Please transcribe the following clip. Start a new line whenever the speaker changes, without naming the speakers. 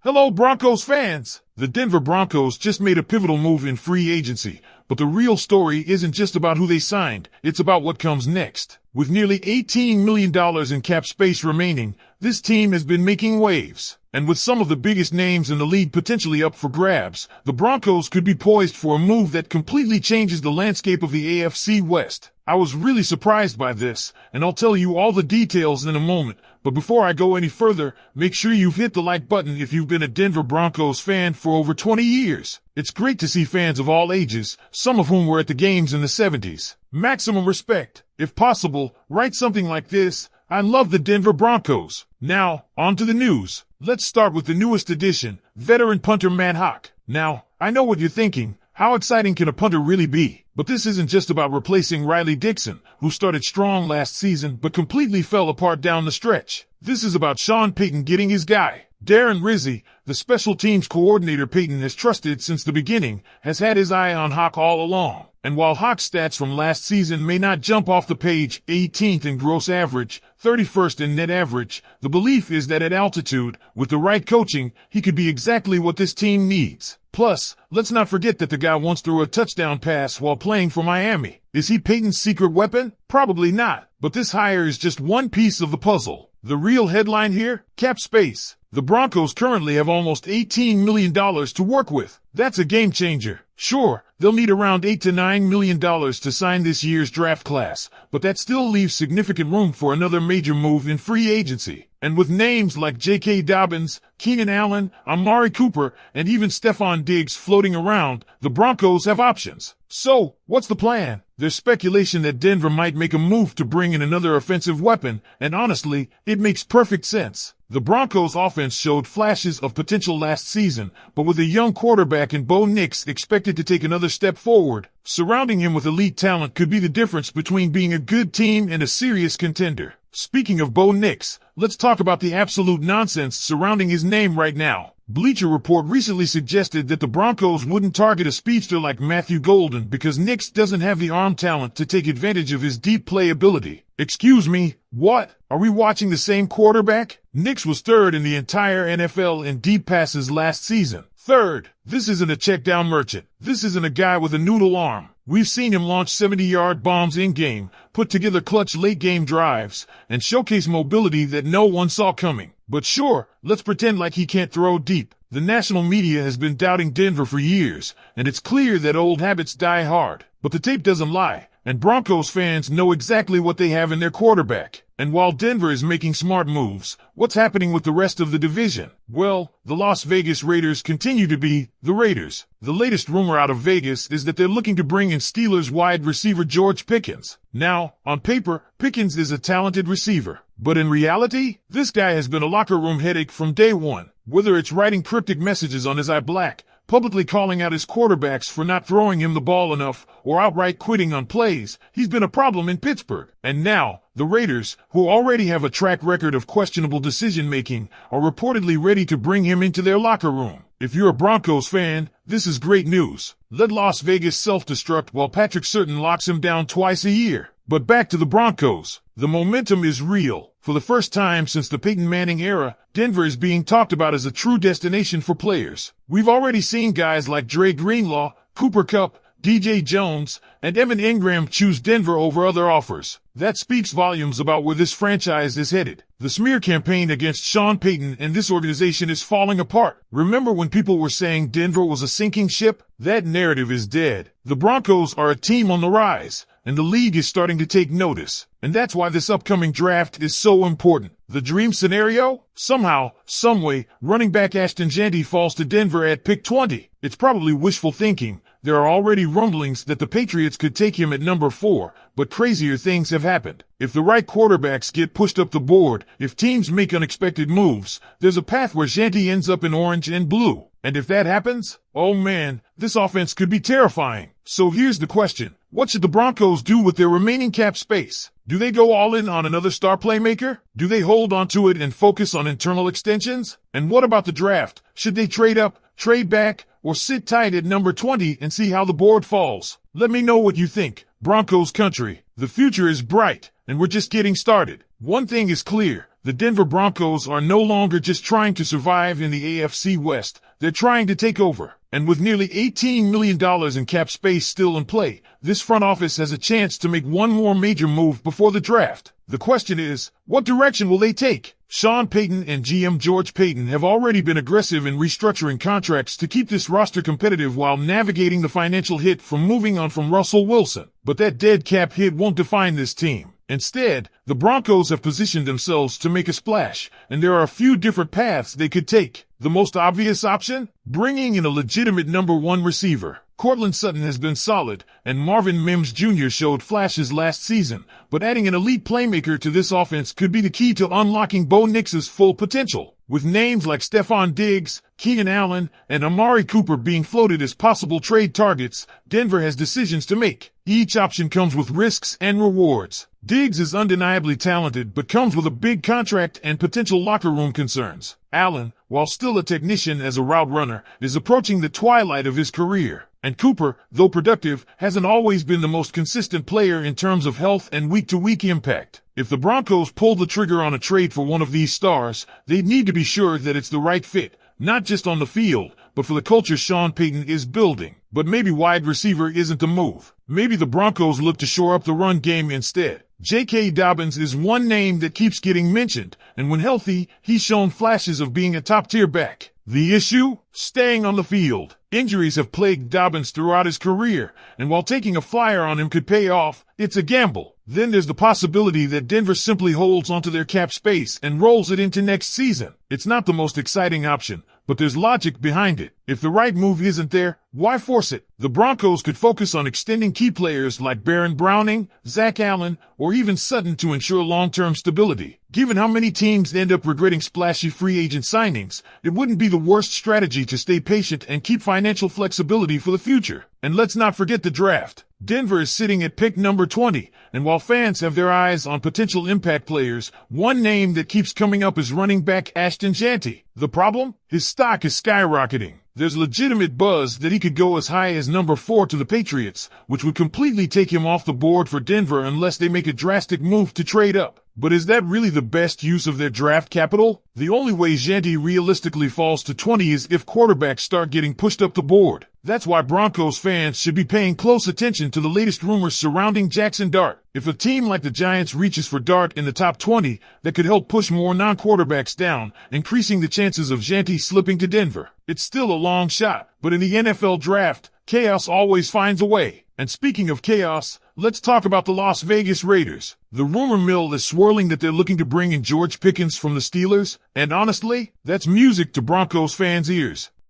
Hello, Broncos fans! The Denver Broncos just made a pivotal move in free agency, but the real story isn't just about who they signed, it's about what comes next. With nearly $18 million in cap space remaining, this team has been making waves. And with some of the biggest names in the league potentially up for grabs, the Broncos could be poised for a move that completely changes the landscape of the AFC West. I was really surprised by this, and I'll tell you all the details in a moment. But before I go any further, make sure you've hit the like button if you've been a Denver Broncos fan for over 20 years. It's great to see fans of all ages, some of whom were at the games in the 70s. Maximum respect. If possible, write something like this: I love the Denver Broncos. Now, on to the news. Let's start with the newest addition, veteran punter Matt Haack. Now, I know what you're thinking. How exciting can a punter really be? But this isn't just about replacing Riley Dixon, who started strong last season but completely fell apart down the stretch. This is about Sean Payton getting his guy. Darren Rizzi, the special teams coordinator Payton has trusted since the beginning, has had his eye on Haack all along. And while Haack's stats from last season may not jump off the page, 18th in gross average, 31st in net average, the belief is that at altitude, with the right coaching, he could be exactly what this team needs. Plus, let's not forget that the guy once threw a touchdown pass while playing for Miami. Is he Payton's secret weapon? Probably not. But this hire is just one piece of the puzzle. The real headline here? Cap space. The Broncos currently have almost $18 million to work with. That's a game changer. Sure, they'll need around $8 to $9 million to sign this year's draft class, but that still leaves significant room for another major move in free agency. And with names like J.K. Dobbins, Keenan Allen, Amari Cooper, and even Stephon Diggs floating around, the Broncos have options. So, what's the plan? There's speculation that Denver might make a move to bring in another offensive weapon, and honestly, it makes perfect sense. The Broncos' offense showed flashes of potential last season, but with a young quarterback in Bo Nix expected to take another step forward, surrounding him with elite talent could be the difference between being a good team and a serious contender. Speaking of Bo Nix, let's talk about the absolute nonsense surrounding his name right now. Bleacher Report recently suggested that the Broncos wouldn't target a speedster like Matthew Golden because Nix doesn't have the arm talent to take advantage of his deep play ability. Excuse me, what? Are we watching the same quarterback? Nix was third in the entire NFL in deep passes last season. Third, this isn't a check-down merchant. This isn't a guy with a noodle arm. We've seen him launch 70-yard bombs in-game, put together clutch late-game drives, and showcase mobility that no one saw coming. But sure, let's pretend like he can't throw deep. The national media has been doubting Denver for years, and it's clear that old habits die hard. But the tape doesn't lie, and Broncos fans know exactly what they have in their quarterback. And while Denver is making smart moves, what's happening with the rest of the division? Well, the Las Vegas Raiders continue to be the Raiders. The latest rumor out of Vegas is that they're looking to bring in Steelers wide receiver George Pickens. Now, on paper, Pickens is a talented receiver. But in reality, this guy has been a locker room headache from day one. Whether it's writing cryptic messages on his iBlack, publicly calling out his quarterbacks for not throwing him the ball enough, or outright quitting on plays, he's been a problem in Pittsburgh. And now, the Raiders, who already have a track record of questionable decision-making, are reportedly ready to bring him into their locker room. If you're a Broncos fan, this is great news. Let Las Vegas self-destruct while Patrick Surtain locks him down twice a year. But back to the Broncos. The momentum is real. For the first time since the Peyton Manning era, Denver is being talked about as a true destination for players. We've already seen guys like Dre Greenlaw, Cooper Kupp, DJ Jones, and Evan Ingram choose Denver over other offers. That speaks volumes about where this franchise is headed. The smear campaign against Sean Payton and this organization is falling apart. Remember when people were saying Denver was a sinking ship? That narrative is dead. The Broncos are a team on the rise, and the league is starting to take notice. And that's why this upcoming draft is so important. The dream scenario? Somehow, someway, running back Ashton Jeanty falls to Denver at pick 20. It's probably wishful thinking. There are already rumblings that the Patriots could take him at number 4, but crazier things have happened. If the right quarterbacks get pushed up the board, if teams make unexpected moves, there's a path where Jeanty ends up in orange and blue. And if that happens, oh man, this offense could be terrifying. So here's the question. What should the Broncos do with their remaining cap space? Do they go all in on another star playmaker? Do they hold on to it and focus on internal extensions? And what about the draft? Should they trade up, trade back, or sit tight at number 20 and see how the board falls? Let me know what you think. Broncos country, the future is bright, and we're just getting started. One thing is clear, the Denver Broncos are no longer just trying to survive in the AFC West, they're trying to take over. And with nearly $18 million in cap space still in play, this front office has a chance to make one more major move before the draft. The question is, what direction will they take? Sean Payton and GM George Payton have already been aggressive in restructuring contracts to keep this roster competitive while navigating the financial hit from moving on from Russell Wilson. But that dead cap hit won't define this team. Instead, the Broncos have positioned themselves to make a splash, and there are a few different paths they could take. The most obvious option? Bringing in a legitimate number one receiver. Courtland Sutton has been solid, and Marvin Mims Jr. showed flashes last season, but adding an elite playmaker to this offense could be the key to unlocking Bo Nix's full potential. With names like Stephon Diggs, Keenan Allen, and Amari Cooper being floated as possible trade targets, Denver has decisions to make. Each option comes with risks and rewards. Diggs is undeniably talented, but comes with a big contract and potential locker room concerns. Allen, while still a technician as a route runner, is approaching the twilight of his career. And Cooper, though productive, hasn't always been the most consistent player in terms of health and week-to-week impact. If the Broncos pull the trigger on a trade for one of these stars, they need to be sure that it's the right fit, not just on the field, but for the culture Sean Payton is building. But maybe wide receiver isn't the move. Maybe the Broncos look to shore up the run game instead. J.K. Dobbins is one name that keeps getting mentioned, and when healthy, he's shown flashes of being a top-tier back. The issue? Staying on the field. Injuries have plagued Dobbins throughout his career, and while taking a flyer on him could pay off, it's a gamble. Then there's the possibility that Denver simply holds onto their cap space and rolls it into next season. It's not the most exciting option, but there's logic behind it. If the right move isn't there, why force it? The Broncos could focus on extending key players like Baron Browning, Zach Allen, or even Sutton to ensure long-term stability. Given how many teams end up regretting splashy free agent signings, it wouldn't be the worst strategy to stay patient and keep financial flexibility for the future. And let's not forget the draft. Denver is sitting at pick number 20, and while fans have their eyes on potential impact players, one name that keeps coming up is running back Ashton Jeanty. The problem? His stock is skyrocketing. There's legitimate buzz that he could go as high as number 4 to the Patriots, which would completely take him off the board for Denver unless they make a drastic move to trade up. But is that really the best use of their draft capital? The only way Jeanty realistically falls to 20 is if quarterbacks start getting pushed up the board. That's why Broncos fans should be paying close attention to the latest rumors surrounding Jackson Dart. If a team like the Giants reaches for Dart in the top 20, that could help push more non-quarterbacks down, increasing the chances of Jeanty slipping to Denver. It's still a long shot, but in the NFL draft, chaos always finds a way. And speaking of chaos, let's talk about the Las Vegas Raiders. The rumor mill is swirling that they're looking to bring in George Pickens from the Steelers, and honestly, that's music to Broncos fans' ears.